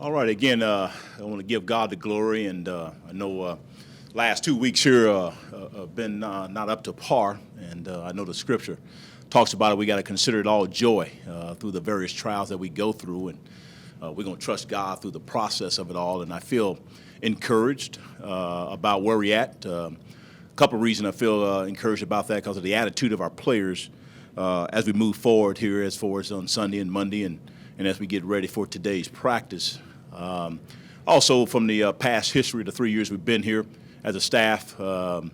All right, again, I want to give God the glory, and I know last 2 weeks here have been not up to par, and I know the scripture talks about it. We got to consider it all joy through the various trials that we go through, and we're going to trust God through the process of it all, and I feel encouraged about where we're at. A couple of reasons I feel encouraged about that because of the attitude of our players as we move forward here as far as on Sunday and Monday and as we get ready for today's practice. Also, from the past history, the 3 years we've been here as a staff, toward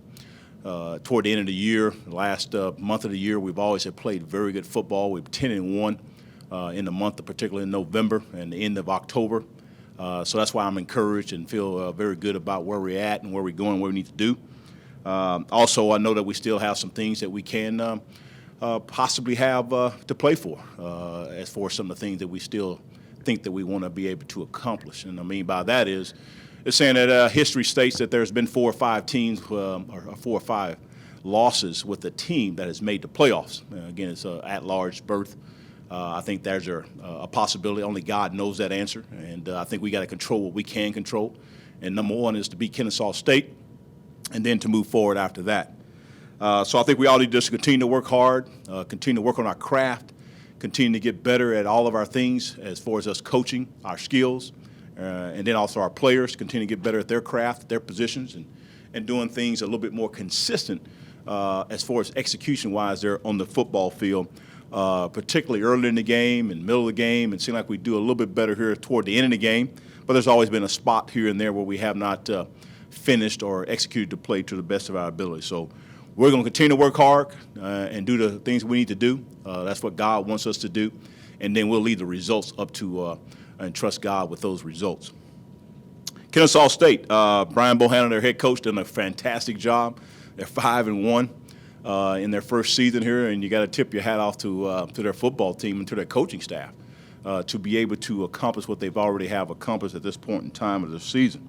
the end of the year, the last month of the year, we've always have played very good football. We're 10-1 in the month, particularly in November and the end of October. So that's why I'm encouraged and feel very good about where we're at and where we're going, what we need to do. Also, I know that we still have some things that we can possibly have to play for as far as some of the things that we still think that we want to be able to accomplish. And I mean by that is, it's saying that history states that there's been 4 or 5 teams or 4 or 5 losses with a team that has made the playoffs. Again, it's an at-large berth. I think there's a possibility. Only God knows that answer. And I think we got to control what we can control. And number one is to beat Kennesaw State and then to move forward after that. So I think we all need to just continue to work hard, continue to work on our craft, continue to get better at all of our things as far as us coaching, our skills, and then also our players continue to get better at their craft, their positions, and doing things a little bit more consistent as far as execution-wise there on the football field, particularly early in the game and middle of the game. It seems like we do a little bit better here toward the end of the game, but there's always been a spot here and there where we have not finished or executed the play to the best of our ability. So we're going to continue to work hard and do the things we need to do. That's what God wants us to do. And then we'll leave the results up to and trust God with those results. Kennesaw State, Brian Bohannon, their head coach, done a fantastic job. They're 5-1 in their first season here, and you got to tip your hat off to their football team and to their coaching staff to be able to accomplish what they've already have accomplished at this point in time of the season.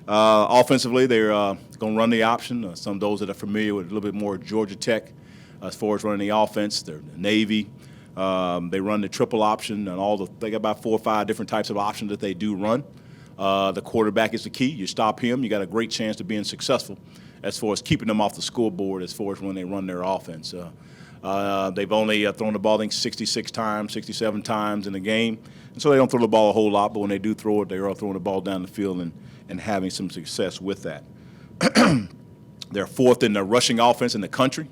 Offensively, they're going to run the option. Some of those that are familiar with a little bit more Georgia Tech as far as running the offense, they're the Navy. They run the triple option and they got about 4 or 5 different types of options that they do run. The quarterback is the key. You stop him, you got a great chance of being successful as far as keeping them off the scoreboard as far as when they run their offense. They've only thrown the ball, I think, 66 times, 67 times in the game. And so they don't throw the ball a whole lot, but when they do throw it, they are throwing the ball down the field and having some success with that. They're 4th in the rushing offense in the country.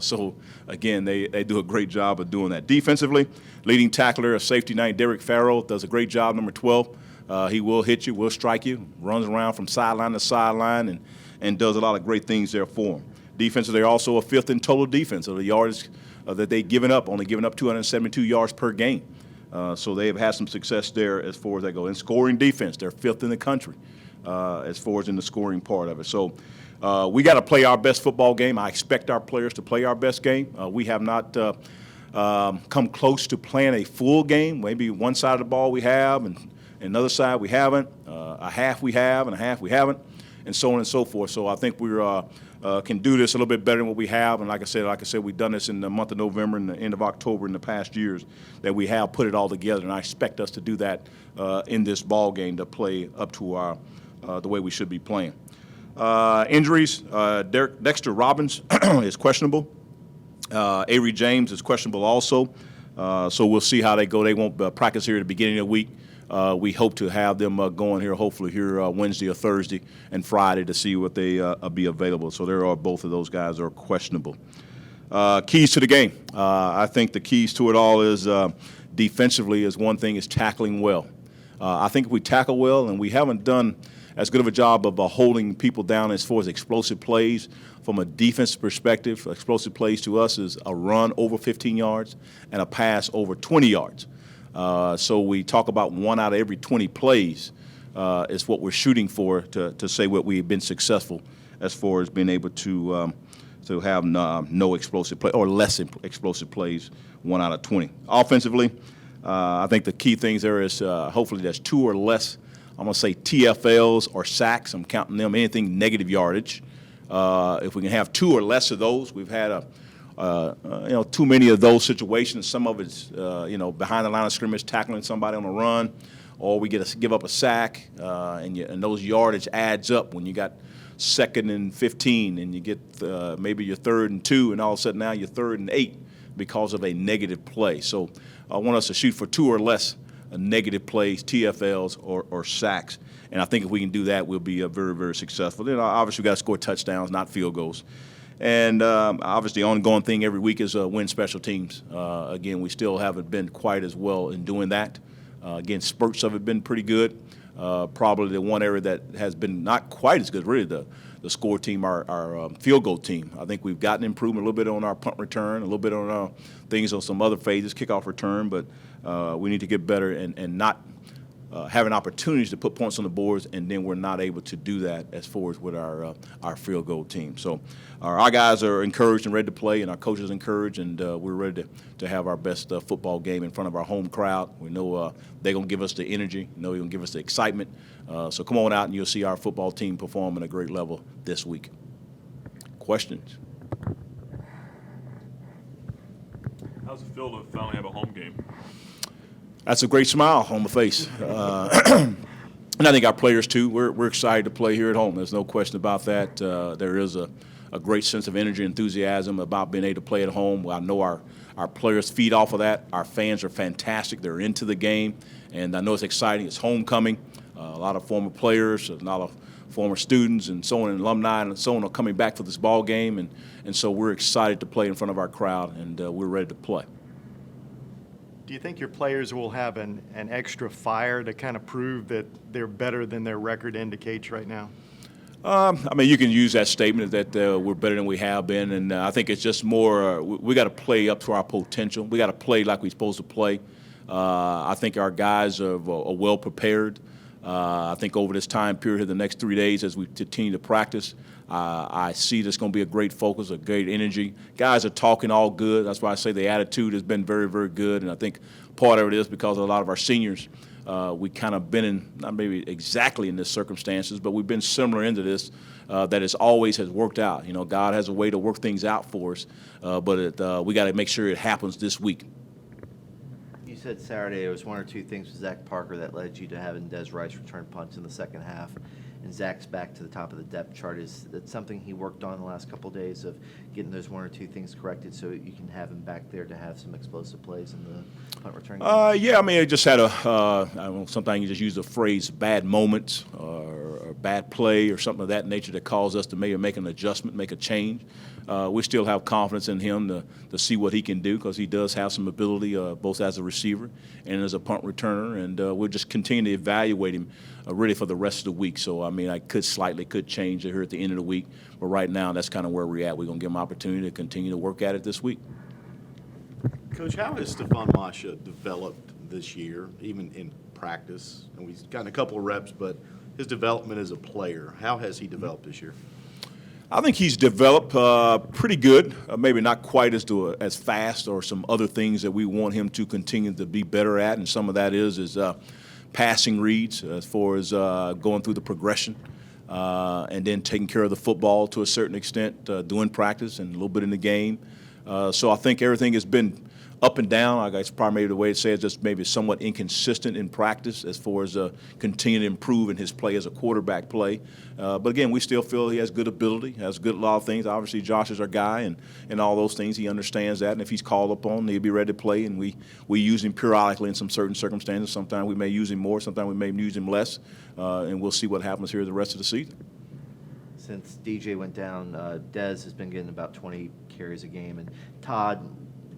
So, again, they do a great job of doing that. Defensively, leading tackler, a safety night, Derek Farrell, does a great job, number 12. He will hit you, will strike you, runs around from sideline to sideline and does a lot of great things there for him. Defensively, they're also a 5th in total defense. So the yards that they've given up, only giving up 272 yards per game. So they have had some success there as far as they go. In scoring defense, they're 5th in the country as far as in the scoring part of it. So we got to play our best football game. I expect our players to play our best game. We have not come close to playing a full game. Maybe one side of the ball we have and another side we haven't. A half we have and a half we haven't, and so on and so forth. So I think we can do this a little bit better than what we have. And like I said, we've done this in the month of November and the end of October in the past years that we have put it all together. And I expect us to do that in this ball game to play up to our the way we should be playing. Injuries, Dexter Robbins is questionable. Avery James is questionable also. So we'll see how they go. They won't practice here at the beginning of the week. We hope to have them going here, hopefully here Wednesday or Thursday and Friday to see what they be available. So there are both of those guys are questionable. Keys to the game. I think the keys to it all is defensively is one thing is tackling well. I think if we tackle well, and we haven't done as good of a job of holding people down as far as explosive plays. From a defense perspective, explosive plays to us is a run over 15 yards and a pass over 20 yards. So we talk about 1 out of every 20 plays is what we're shooting for to say what we've been successful as far as being able to have no explosive play or less explosive plays, 1 out of 20. Offensively, I think the key things there is hopefully there's 2 or less. I'm going to say TFLs or sacks. I'm counting them, anything negative yardage. If we can have 2 or less of those, we've had too many of those situations. Some of it's, behind the line of scrimmage, tackling somebody on a run, or we give up a sack, and those yardage adds up when you got 2nd and 15, and you get maybe your 3rd and 2, and all of a sudden now you're 3rd and 8 because of a negative play. So I want us to shoot for 2 or less negative plays, TFLs, or sacks. And I think if we can do that, we'll be very, very successful. Then obviously we got to score touchdowns, not field goals. And obviously the ongoing thing every week is win special teams. Again, we still haven't been quite as well in doing that. Again, spurts of it been pretty good. Probably the one area that has been not quite as good, really, the score team, our field goal team. I think we've gotten improvement a little bit on our punt return, a little bit on things on some other phases, kickoff return, but we need to get better and not having opportunities to put points on the boards, and then we're not able to do that as far as with our field goal team. So our guys are encouraged and ready to play, and our coaches are encouraged, and we're ready to have our best football game in front of our home crowd. We know they're going to give us the energy, they're going to give us the excitement. So come on out and you'll see our football team perform at a great level this week. Questions? How's it feel to finally have a home game? That's a great smile on the face. And I think our players, too, we're excited to play here at home. There's no question about that. There is a great sense of energy and enthusiasm about being able to play at home. I know our players feed off of that. Our fans are fantastic. They're into the game, and I know it's exciting. It's homecoming. A lot of former players, a lot of former students, and so on, and alumni, and so on are coming back for this ball game, and so we're excited to play in front of our crowd, and we're ready to play. Do you think your players will have an extra fire to kind of prove that they're better than their record indicates right now? I mean, you can use that statement that we're better than we have been, and I think it's just more we got to play up to our potential. We got to play like we're supposed to play. I think our guys are well prepared. I think over this time period, the next 3 days, as we continue to practice, I see there's going to be a great focus, a great energy. Guys are talking all good. That's why I say the attitude has been very, very good. And I think part of it is because a lot of our seniors, we kind of been in, not maybe exactly in this circumstances, but we've been similar into this, that it's always has worked out. You know, God has a way to work things out for us, but we got to make sure it happens this week. You said Saturday there was 1 or 2 things with Zach Parker that led you to having Des Rice return punts in the second half, and Zach's back to the top of the depth chart. Is that something he worked on the last couple of days of getting those 1 or 2 things corrected so you can have him back there to have some explosive plays in the punt return game? Yeah, I mean, I just had I don't know, sometimes you just use the phrase bad moments or bad play or something of that nature that calls us to maybe make an adjustment, make a change. We still have confidence in him to see what he can do because he does have some ability both as a receiver and as a punt returner, and we'll just continue to evaluate him really for the rest of the week. So, I mean, I could change it here at the end of the week, but right now that's kind of where we're at. We're going to give him an opportunity to continue to work at it this week. Coach, how has Stephon Masha developed this year, even in practice? And he's gotten a couple of reps, but his development as a player, how has he developed this year? I think he's developed pretty good, maybe not quite as fast or some other things that we want him to continue to be better at, and some of that is passing reads as far as going through the progression and then taking care of the football to a certain extent, doing practice and a little bit in the game. So I think everything has been up and down. I guess probably maybe the way to say it is just maybe somewhat inconsistent in practice as far as continuing to improve in his play as a quarterback play. But again, we still feel he has good ability, has good a lot of things. Obviously, Josh is our guy and all those things. He understands that, and if he's called upon, he'll be ready to play. And we use him periodically in some certain circumstances. Sometimes we may use him more, sometimes we may use him less, and we'll see what happens here the rest of the season. Since DJ went down, Dez has been getting about 20 carries a game, and Todd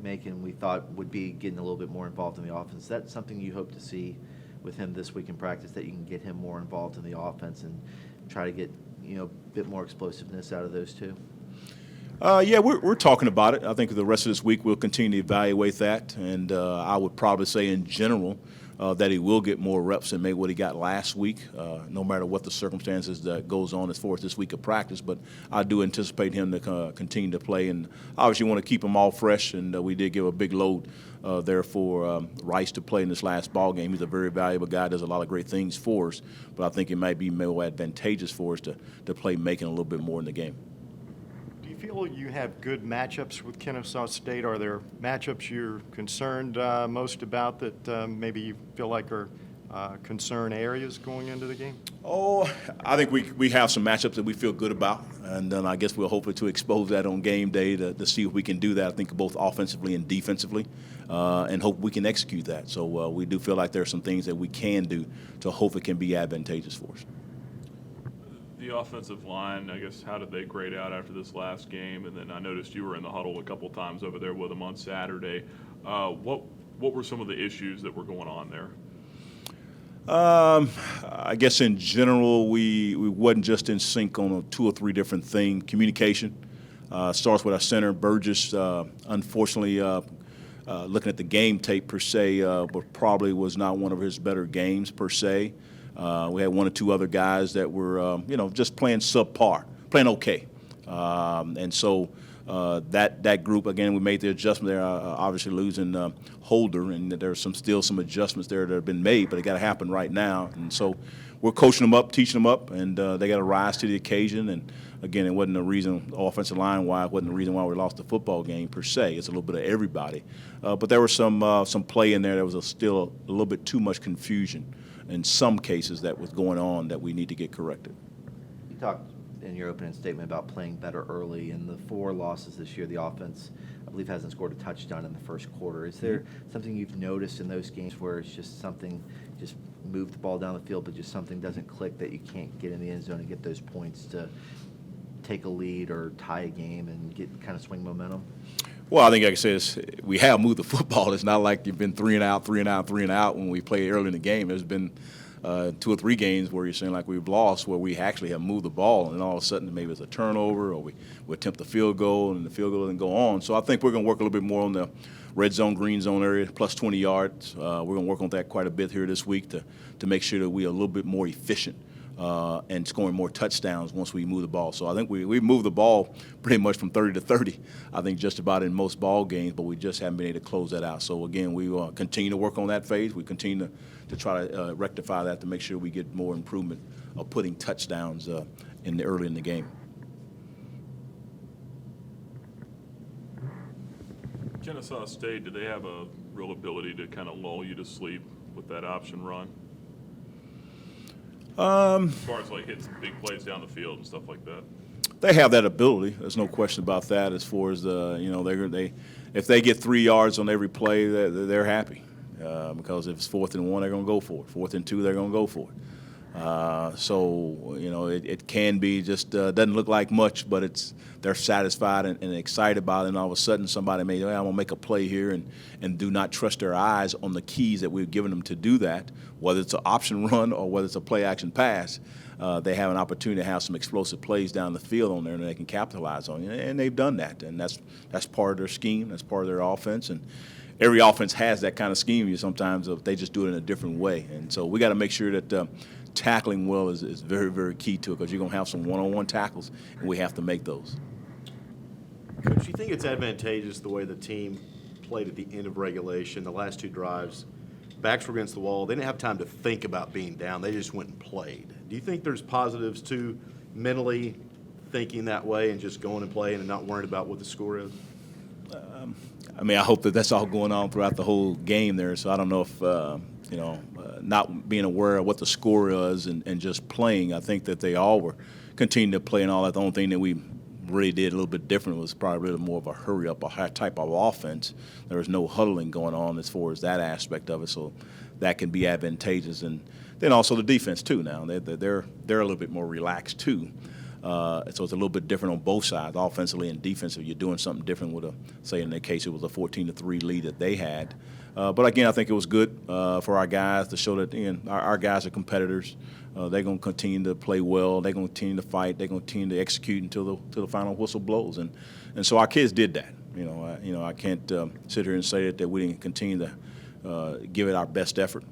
Macon, we thought, would be getting a little bit more involved in the offense. Is that something you hope to see with him this week in practice, that you can get him more involved in the offense and try to get a bit more explosiveness out of those two? Yeah, we're talking about it. I think the rest of this week we'll continue to evaluate that, and I would probably say in general that he will get more reps than maybe what he got last week, no matter what the circumstances that goes on as far as this week of practice. But I do anticipate him to continue to play, and obviously want to keep him all fresh, and we did give a big load there for Rice to play in this last ball game. He's a very valuable guy, does a lot of great things for us, but I think it might be more advantageous for us to play Macon a little bit more in the game. Do you feel you have good matchups with Kennesaw State? Are there matchups you're concerned most about that maybe you feel like are concern areas going into the game? Oh, I think we have some matchups that we feel good about, and then I guess we'll hopefully to expose that on game day to see if we can do that. I think both offensively and defensively, and hope we can execute that. So we do feel like there are some things that we can do to hope it can be advantageous for us. The offensive line, I guess, how did they grade out after this last game? And then I noticed you were in the huddle a couple times over there with them on Saturday. What were some of the issues that were going on there? I guess in general, we wasn't just in sync on 2 or 3 different things. Communication starts with our center, Burgess. Unfortunately, looking at the game tape per se, but probably was not one of his better games per se. We had 1 or 2 other guys that were, just playing subpar, playing okay. And so that group, again, we made the adjustment there, obviously losing Holder, and there's still some adjustments there that have been made, but it got to happen right now. And so we're coaching them up, teaching them up, and they got to rise to the occasion. And again, it wasn't a reason, offensive line-wise, wasn't the reason why we lost the football game per se. It's a little bit of everybody. But there was some play in there that was still a little bit too much confusion in some cases that was going on that we need to get corrected. You talked in your opening statement about playing better early. In the 4 losses this year, the offense, I believe, hasn't scored a touchdown in the first quarter. Is there something you've noticed in those games where it's just something, just move the ball down the field, but just something doesn't click, that you can't get in the end zone and get those points to take a lead or tie a game and get kind of swing momentum? Well, I think, like I said, we have moved the football. It's not like you've been 3 and out, 3 and out, 3 and out when we play early in the game. There's been 2 or 3 games where you're saying like we've lost, where we actually have moved the ball, and all of a sudden maybe it's a turnover, or we attempt the field goal, and the field goal doesn't go on. So I think we're going to work a little bit more on the red zone, green zone area, plus 20 yards. We're going to work on that quite a bit here this week to make sure that we are a little bit more efficient and scoring more touchdowns once we move the ball. So I think we moved the ball pretty much from 30 to 30, I think just about in most ball games, but we just haven't been able to close that out. So again, we will continue to work on that phase. We continue to try to rectify that to make sure we get more improvement of putting touchdowns early in the game. Kennesaw State, do they have a real ability to kind of lull you to sleep with that option run? As far as like hitting some big plays down the field and stuff like that. They have that ability. There's no question about that. As far as if they get 3 yards on every play, they're happy because if it's 4th and 1, they're going to go for it. 4th and 2, they're going to go for it. So it can be just doesn't look like much, but they're satisfied and excited about it. And all of a sudden, somebody I'm going to make a play here, and do not trust their eyes on the keys that we've given them to do that, whether it's an option run or whether it's a play action pass. They have an opportunity to have some explosive plays down the field on there, and they can capitalize on it. And they've done that, and that's part of their scheme. That's part of their offense, and every offense has that kind of scheme. Sometimes they just do it in a different way, and so we got to make sure that tackling well is very, very key to it, because you're going to have some one-on-one tackles, and we have to make those. Coach, do you think it's advantageous the way the team played at the end of regulation, the last 2 drives? Backs were against the wall. They didn't have time to think about being down. They just went and played. Do you think there's positives to mentally thinking that way and just going and playing and not worrying about what the score is? I hope that that's all going on throughout the whole game there. So I don't know if, not being aware of what the score is and just playing, I think that they all were continuing to play and all that. The only thing that we really did a little bit different was probably really more of a hurry-up, a type of offense. There was no huddling going on as far as that aspect of it, so that can be advantageous. And then also the defense, too, now. They're a little bit more relaxed, too. So it's a little bit different on both sides, offensively and defensively. You're doing something different with say in their case, it was a 14-3 lead that they had. But again, I think it was good for our guys to show that our guys are competitors. They're going to continue to play well. They're going to continue to fight. They're going to continue to execute until the final whistle blows. And so our kids did that. I can't sit here and say that we didn't continue to give it our best effort.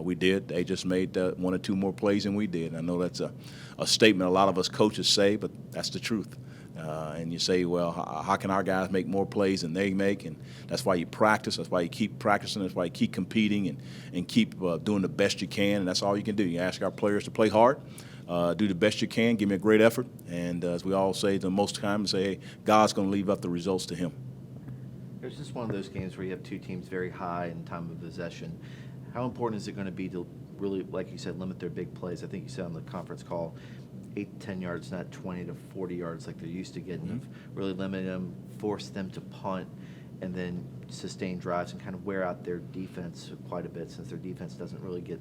We did. They just made 1 or 2 more plays than we did. I know that's a statement a lot of us coaches say, but that's the truth. And you say, well, how can our guys make more plays than they make? And that's why you practice. That's why you keep practicing. That's why you keep competing and keep doing the best you can. And that's all you can do. You ask our players to play hard, do the best you can, give me a great effort. And as we all say the most times, say, hey, God's going to leave up the results to him. It's just one of those games where you have 2 teams very high in time of possession. How important is it going to be to really, like you said, limit their big plays. I think you said on the conference call, 8 to 10 yards, not 20 to 40 yards like they're used to getting. Of really limiting them, force them to punt, and then sustain drives and kind of wear out their defense quite a bit, since their defense doesn't really get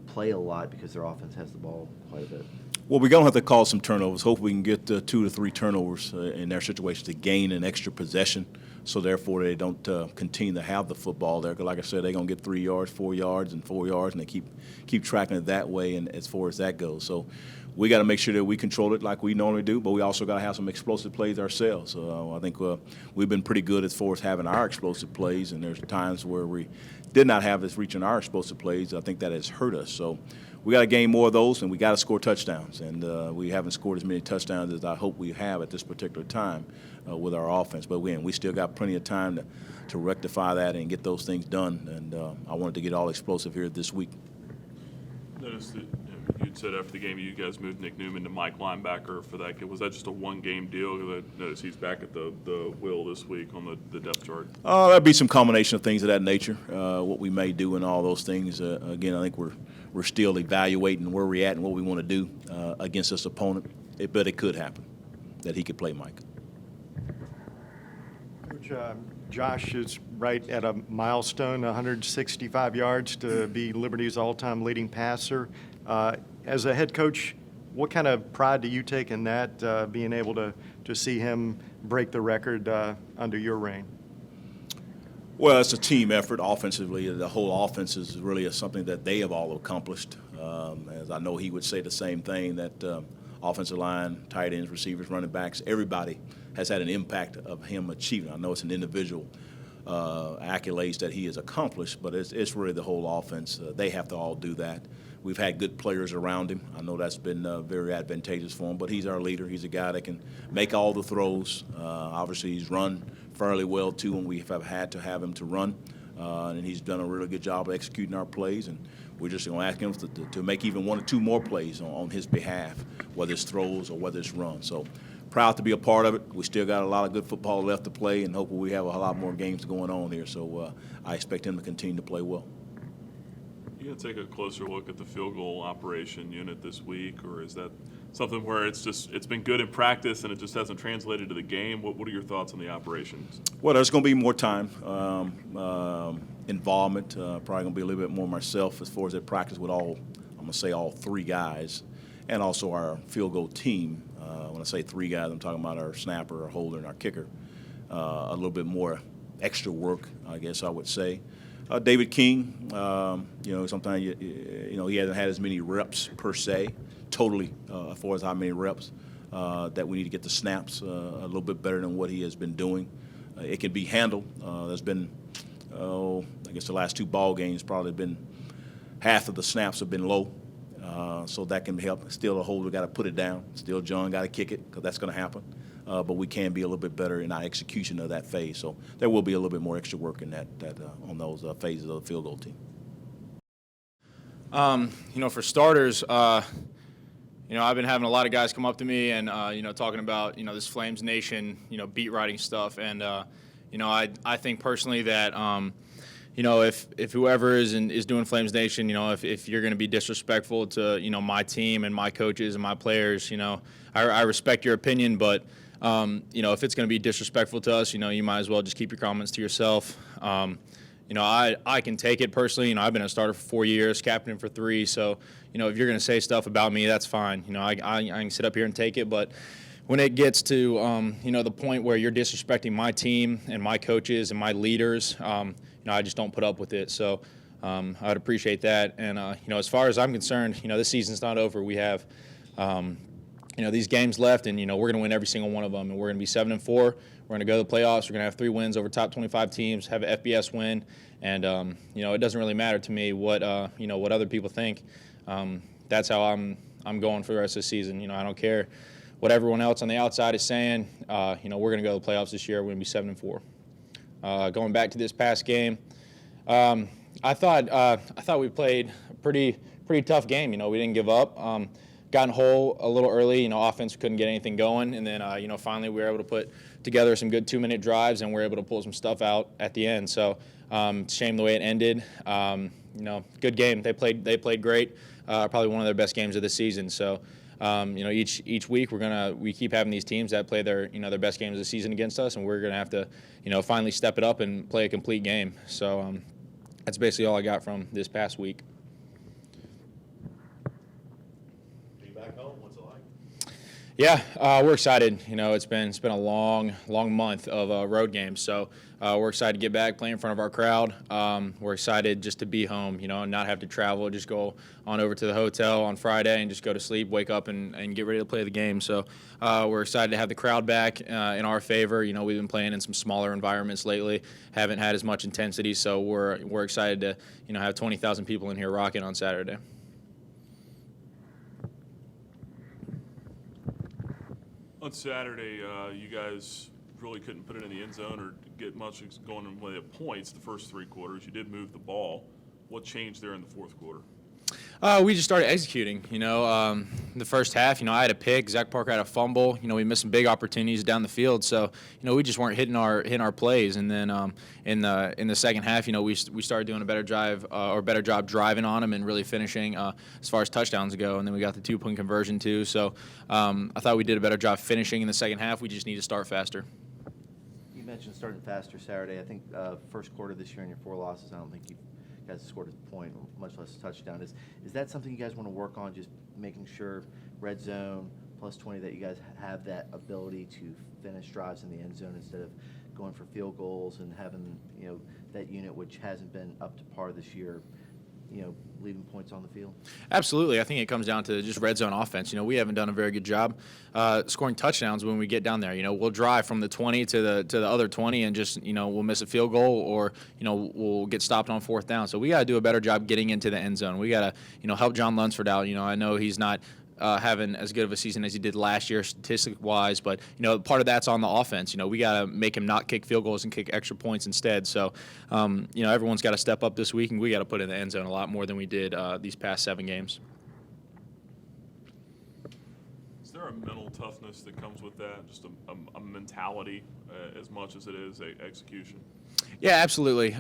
play a lot because their offense has the ball quite a bit. Well, we're going to have to call some turnovers. Hopefully we can get 2 to 3 turnovers in their situation to gain an extra possession, so therefore they don't continue to have the football there. 'Cause like I said, they're going to get 3 yards, 4 yards, and 4 yards, and they keep tracking it that way, and as far as that goes. So we got to make sure that we control it like we normally do, but we also got to have some explosive plays ourselves. So I think we've been pretty good as far as having our explosive plays, and there's times where we did not have this reaching our explosive plays. I think that has hurt us. So we got to gain more of those, and we got to score touchdowns. And we haven't scored as many touchdowns as I hope we have at this particular time with our offense. But we still got plenty of time to rectify that and get those things done. And I wanted to get all explosive here this week. Noticed that you'd said after the game you guys moved Nick Newman to Mike linebacker for that. Was that just a one-game deal? 'Cause I noticed he's back at the wheel this week on the depth chart. That'd be some combination of things of that nature, what we may do and all those things. Again, I think we're still evaluating where we're at and what we want to do against this opponent. But it could happen that he could play Mike. Coach, Josh is right at a milestone, 165 yards to be Liberty's all-time leading passer. As a head coach, what kind of pride do you take in that, being able to see him break the record under your reign? Well, it's a team effort offensively. The whole offense is really something that they have all accomplished. As I know he would say the same thing, that offensive line, tight ends, receivers, running backs, everybody has had an impact of him achieving. I know it's an individual accolades that he has accomplished, but it's really the whole offense. They have to all do that. We've had good players around him. I know that's been very advantageous for him, but he's our leader. He's a guy that can make all the throws. Obviously, he's run fairly well, too, when we have had to have him to run. And he's done a really good job of executing our plays, and we're just going to ask him to make even 1 or 2 more plays on his behalf, whether it's throws or whether it's runs. So proud to be a part of it. We still got a lot of good football left to play, and hopefully we have a lot more games going on here. So I expect him to continue to play well. You gonna take a closer look at the field goal operation unit this week, or is that something where it's been good in practice and it just hasn't translated to the game? What are your thoughts on the operations? Well, there's going to be more time, involvement. Probably going to be a little bit more myself as far as at practice with all 3 guys, and also our field goal team. When I say 3 guys, I'm talking about our snapper, our holder, and our kicker. A little bit more extra work, I guess I would say. David King, sometimes he hasn't had as many reps per se, totally, as far as how many reps that we need to get the snaps a little bit better than what he has been doing. It can be handled. There's been, I guess the last 2 ball games probably been half of the snaps have been low, so that can help. Still, the holder got to put it down. Still, John got to kick it, because that's going to happen. But we can be a little bit better in our execution of that phase. So there will be a little bit more extra work in that on those phases of the field goal team. For starters, I've been having a lot of guys come up to me and, talking about, this Flames Nation, beat writing stuff. And, I think personally that, if whoever is doing Flames Nation, if you're going to be disrespectful to, my team and my coaches and my players, I respect your opinion, but if it's going to be disrespectful to us, you might as well just keep your comments to yourself. I can take it personally. I've been a starter for 4 years, captain for 3. So, if you're going to say stuff about me, that's fine. I can sit up here and take it. But when it gets to, the point where you're disrespecting my team and my coaches and my leaders, I just don't put up with it. So I'd appreciate that. And, as far as I'm concerned, this season's not over. We have these games left, and, we're going to win every single one of them, and we're going to be 7-4. We're going to go to the playoffs. We're going to have 3 wins over top 25 teams, have an FBS win, and, it doesn't really matter to me what other people think. That's how I'm going for the rest of the season. I don't care what everyone else on the outside is saying. We're going to go to the playoffs this year. We're going to be 7-4. Going back to this past game, I thought we played a pretty tough game. We didn't give up. Got in hole a little early. Offense couldn't get anything going, and then finally we were able to put together some good 2-minute drives, and we were able to pull some stuff out at the end. So Shame the way it ended. Good game. They played great. Probably one of their best games of the season. So, each week we keep having these teams that play their best games of the season against us, and we're gonna have to finally step it up and play a complete game. So that's basically all I got from this past week. Being back home, what's it like? Yeah, we're excited. It's been a long month of road games, so we're excited to get back, play in front of our crowd. We're excited just to be home, and not have to travel. Just go on over to the hotel on Friday and just go to sleep, wake up, and get ready to play the game. So we're excited to have the crowd back in our favor. We've been playing in some smaller environments lately, haven't had as much intensity, so we're excited to have 20,000 people in here rocking on Saturday. On Saturday, you guys really couldn't put it in the end zone or get much going in the way of points the first 3 quarters. You did move the ball. What changed there in the fourth quarter? We just started executing. The first half, I had a pick. Zach Parker had a fumble. We missed some big opportunities down the field. So, we just weren't hitting our plays. And then in the second half, we started doing a better job driving on them and really finishing as far as touchdowns go. And then we got the 2-point conversion too. So I thought we did a better job finishing in the second half. We just need to start faster. You mentioned starting faster Saturday. I think first quarter this year in your 4 losses, I don't think you guys scored a point, much less a touchdown. Is that something you guys want to work on, just making sure red zone plus 20 that you guys have that ability to finish drives in the end zone instead of going for field goals and having that unit which hasn't been up to par this year, leaving points on the field? Absolutely. I think it comes down to just red zone offense. We haven't done a very good job scoring touchdowns when we get down there. We'll drive from the 20 to the other 20 and just, we'll miss a field goal or, we'll get stopped on 4th down. So we got to do a better job getting into the end zone. We got to, help John Lunsford out. I know he's not having as good of a season as he did last year statistic-wise, but, part of that's on the offense. We got to make him not kick field goals and kick extra points instead. So, everyone's got to step up this week, and we got to put in the end zone a lot more than we did these past 7 games. Is there a mental toughness that comes with that, just a mentality as much as it is execution? Yeah, absolutely.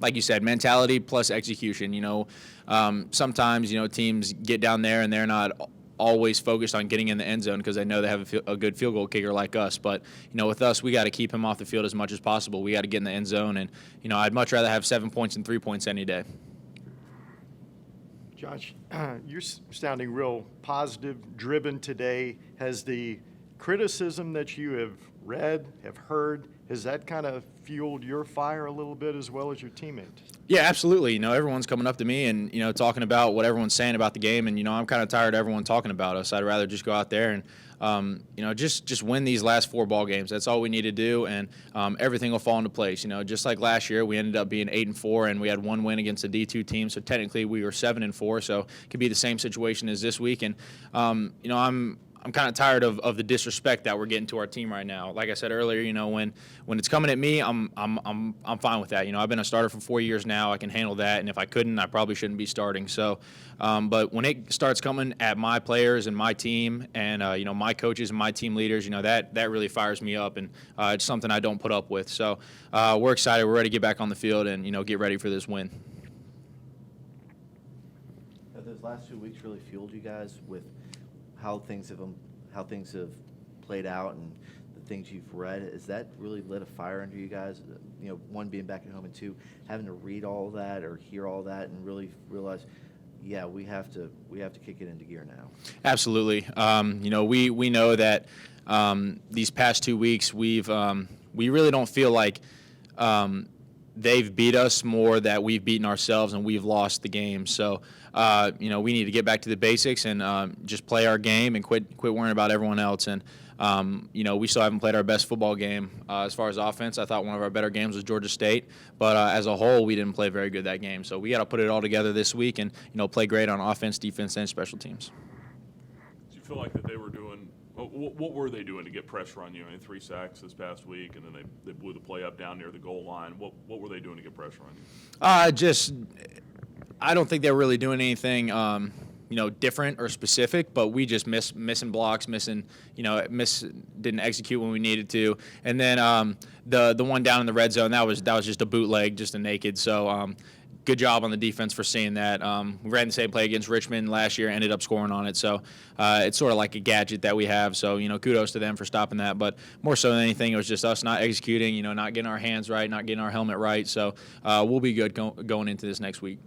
Like you said, mentality plus execution. Sometimes, teams get down there and they're not always focused on getting in the end zone because they know they have a good field goal kicker like us. But, with us, we got to keep him off the field as much as possible. We got to get in the end zone. And, I'd much rather have 7 points than 3 points any day. Josh, you're sounding real positive, driven today. Has the criticism that you have read, have heard, has that kind of fueled your fire a little bit as well as your teammates? Yeah, absolutely. Everyone's coming up to me and, talking about what everyone's saying about the game. And, I'm kind of tired of everyone talking about us. I'd rather just go out there and, just win these last 4 ball games. That's all we need to do. And everything will fall into place. Just like last year, we ended up being 8-4 and we had 1 win against a D2 team. So technically we were 7-4. So it could be the same situation as this week. And, I'm kind of tired of the disrespect that we're getting to our team right now. Like I said earlier, when it's coming at me, I'm fine with that. I've been a starter for 4 years now. I can handle that, and if I couldn't, I probably shouldn't be starting. So, but when it starts coming at my players and my team, and my coaches and my team leaders, that really fires me up, and it's something I don't put up with. So, we're excited. We're ready to get back on the field and get ready for this win. Have those last 2 weeks really fueled you guys with how things have played out and the things you've read? Has that really lit a fire under you guys? 1, being back at home, and 2, having to read all that or hear all that and really realize, yeah, we have to kick it into gear now. Absolutely. We know that these past 2 weeks we really don't feel like they've beat us more that we've beaten ourselves and we've lost the game. So, we need to get back to the basics and just play our game and quit worrying about everyone else. And, we still haven't played our best football game as far as offense. I thought one of our better games was Georgia State. But as a whole, we didn't play very good that game. So we got to put it all together this week and, play great on offense, defense, and special teams. Do you feel like that they were doing – what were they doing to get pressure on you? 3 sacks this past week, and then they blew the play up down near the goal line. What were they doing to get pressure on you? I don't think they were really doing anything different or specific, but we just missing blocks, didn't execute when we needed to. And then the one down in the red zone, that was just a bootleg, just a naked. So good job on the defense for seeing that. We ran the same play against Richmond last year, ended up scoring on it. So it's sort of like a gadget that we have. So, kudos to them for stopping that. But more so than anything, it was just us not executing, not getting our hands right, not getting our helmet right. So we'll be good going into this next week.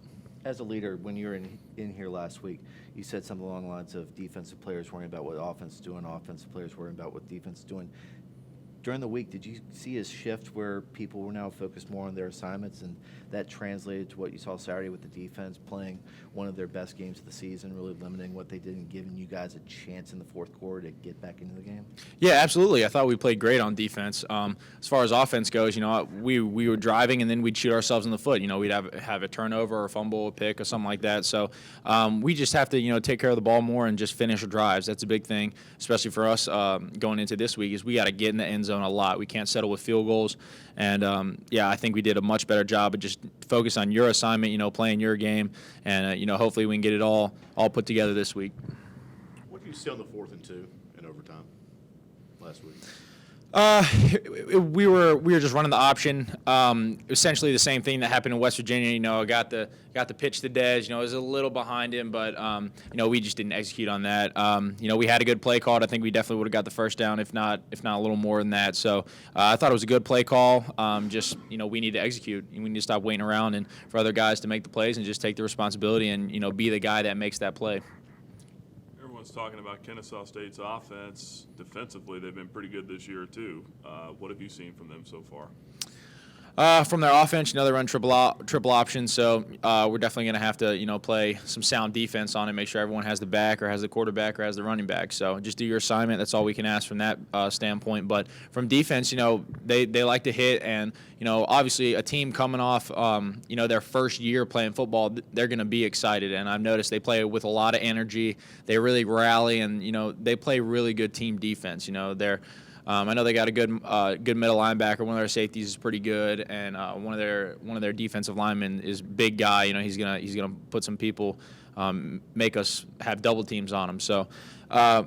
As a leader, when you were in here last week, you said something along the lines of defensive players worrying about what offense is doing, offensive players worrying about what defense is doing. During the week, did you see a shift where people were now focused more on their assignments, and that translated to what you saw Saturday with the defense playing one of their best games of the season, really limiting what they did and giving you guys a chance in the fourth quarter to get back into the game? Yeah, absolutely. I thought we played great on defense. As far as offense goes, we were driving and then we'd shoot ourselves in the foot. We'd have a turnover or a fumble, a pick, or something like that. So we just have to take care of the ball more and just finish our drives. That's a big thing, especially for us going into this week. Is we got to get in the end zone a lot. We can't settle with field goals. And I think we did a much better job of just focus on your assignment, playing your game, and hopefully we can get it all put together this week. What did you see on the 4th and 2 in overtime last week? We were just running the option. Essentially the same thing that happened in West Virginia. I got the pitch to Dez. I was a little behind him, but we just didn't execute on that. We had a good play call. I think we definitely would have got the first down, if not a little more than that. So I thought it was a good play call. We need to execute. We need to stop waiting around and for other guys to make the plays and just take the responsibility and be the guy that makes that play. Everyone's talking about Kennesaw State's offense. Defensively, they've been pretty good this year, too. What have you seen from them so far? From their offense, they run triple option, so we're definitely going to have to, play some sound defense on it, make sure everyone has the back or has the quarterback or has the running back. So just do your assignment. That's all we can ask from that standpoint. But from defense, they like to hit, and obviously a team coming off, their first year playing football, they're going to be excited. And I've noticed they play with a lot of energy. They really rally, and they play really good team defense. I know they got a good middle linebacker. One of their safeties is pretty good, and one of their defensive linemen is big guy. He's gonna put some people, make us have double teams on them. So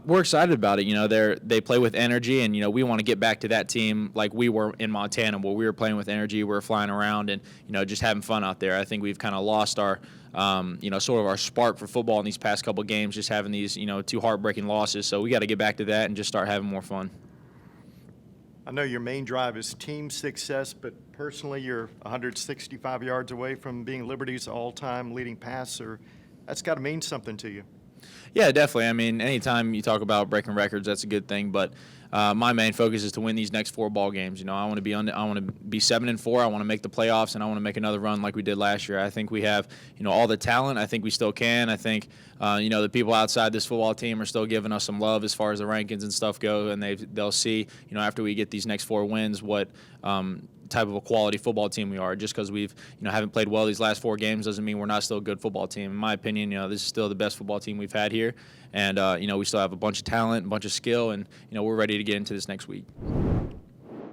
we're excited about it. They play with energy, and we want to get back to that team like we were in Montana, where we were playing with energy, we were flying around, and just having fun out there. I think we've kind of lost our sort of our spark for football in these past couple games, just having these two heartbreaking losses. So we got to get back to that and just start having more fun. I know your main drive is team success, but personally you're 165 yards away from being Liberty's all-time leading passer. That's got to mean something to you. Yeah, definitely. I mean, anytime you talk about breaking records, that's a good thing. But my main focus is to win these next 4 ball games. I want to be 7-4. I want to make the playoffs, and I want to make another run like we did last year. I think we have all the talent. I think we still can. I think the people outside this football team are still giving us some love as far as the rankings and stuff go, and they'll see after we get these next 4 wins what type of a quality football team we are. Just because we've haven't played well these last 4 games doesn't mean we're not still a good football team. In my opinion, this is still the best football team we've had here, and we still have a bunch of talent, a bunch of skill, and we're ready to get into this next week.